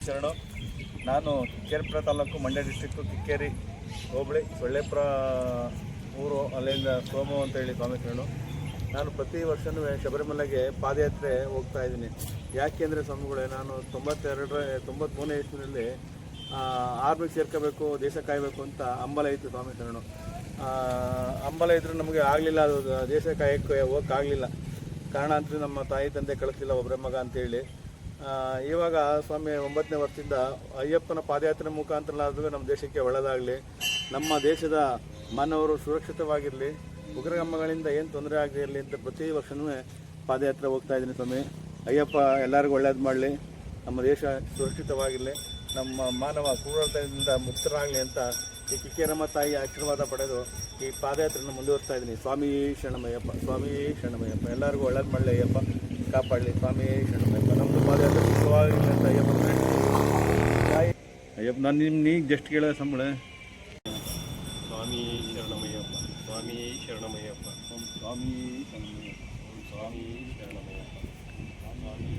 ಶರಣು. ನಾನು ಕೇರ್ಪುರ ತಾಲೂಕು ಮಂಡ್ಯ ಡಿಸ್ಟ್ರಿಕ್ಟು ಕಿಕ್ಕೇರಿ ಹೋಬಳಿ ಸೊಳ್ಳೆಪುರ ಊರು, ಅಲ್ಲಿಂದ ಸೋಮು ಅಂತೇಳಿ ಸ್ವಾಮಿ ಶರಣು. ನಾನು ಪ್ರತಿ ವರ್ಷವೂ ಶಬರಿಮಲೆಗೆ ಪಾದಯಾತ್ರೆ ಹೋಗ್ತಾ ಇದ್ದೀನಿ. ಯಾಕೆಂದರೆ ಸ್ವಾಮಿಗಳೇ, ನಾನು 93ನೇ ಇಸ್ವಿನಲ್ಲಿ ಆರ್ಮಿಗೆ ಸೇರ್ಕೋಬೇಕು, ದೇಶ ಕಾಯಬೇಕು ಅಂತ ಹಂಬಲ ಇತ್ತು ಸ್ವಾಮಿ ಶರಣು. ಹಂಬಲ ಇದ್ದರೂ ನಮಗೆ ಆಗಲಿಲ್ಲ, ಅದು ದೇಶ ಕಾಯಕ್ಕೆ ಹೋಗೋಕ್ಕಾಗಲಿಲ್ಲ. ಕಾರಣ ಅಂತ ನಮ್ಮ ತಾಯಿ ತಂದೆ ಕಳಿಸ್ಲಿಲ್ಲ, ಒಬ್ಬರೇ ಮಗ ಅಂತೇಳಿ. ಇವಾಗ ಸ್ವಾಮಿ 9ನೇ ವರ್ಷದಿಂದ ಅಯ್ಯಪ್ಪನ ಪಾದಯಾತ್ರೆ ಮುಖಾಂತರಲಾದರೂ ನಮ್ಮ ದೇಶಕ್ಕೆ ಒಳ್ಳೆಯದಾಗಲಿ, ನಮ್ಮ ದೇಶದ ಮಾನವರು ಸುರಕ್ಷಿತವಾಗಿರಲಿ, ಉಗ್ರಗಾಮಿಗಳಿಂದ ಏನು ತೊಂದರೆ ಆಗದೇ ಇರಲಿ ಅಂತ ಪ್ರತಿ ವರ್ಷವೂ ಪಾದಯಾತ್ರೆ ಹೋಗ್ತಾ ಇದ್ದೀನಿ ಸ್ವಾಮಿ. ಅಯ್ಯಪ್ಪ ಎಲ್ಲರಿಗೂ ಒಳ್ಳೇದು ಮಾಡಲಿ, ನಮ್ಮ ದೇಶ ಸುರಕ್ಷಿತವಾಗಿರಲಿ, ನಮ್ಮ ಮಾನವ ಕ್ರೂರತೆಯಿಂದ ಮುಕ್ತರಾಗಲಿ ಅಂತ ಈ ಕಿಕ್ಕೇರಮ್ಮ ತಾಯಿ ಆಶೀರ್ವಾದ ಪಡೆದು ಈ ಪಾದಯಾತ್ರೆಯನ್ನು ಮುಂದುವರಿಸ್ತಾ ಇದ್ದೀನಿ. ಸ್ವಾಮಿ ಶರಣಮಯ್ಯಪ್ಪ, ಸ್ವಾಮಿ ಶರಣಮಯ್ಯಪ್ಪ, ಎಲ್ಲರಿಗೂ ಒಳ್ಳೇದು ಮಾಡಲಿ, ಅಯ್ಯಪ್ಪ ಕಾಪಾಡಲಿ, ಸ್ವಾಮಿ ಶರಣಮಯ್ಯಪ್ಪ. ನಮ್ಮದು ಪಾದಯಾತ್ರೆ ಸುಖವಾಗಿರಲಿ ಅಂತ ಅಯ್ಯಪ್ಪ ತಾಯಿ. ಅಯ್ಯಪ್ಪ ನಾನು ನೀಗ ಜಸ್ಟ್ ಕೇಳೋ ಸಂಬಳ. ಸ್ವಾಮಿ ಶರಣಮಯ್ಯಪ್ಪ, ಸ್ವಾಮಿ ಶರಣಮಯ್ಯಪ್ಪ, ಸ್ವಾಮಿ ಶರಣಮಯ್ಯಪ್ಪ, ಸ್ವಾಮಿ ಶರಣಮಯ್ಯಪ್ಪ, ಸ್ವಾಮಿ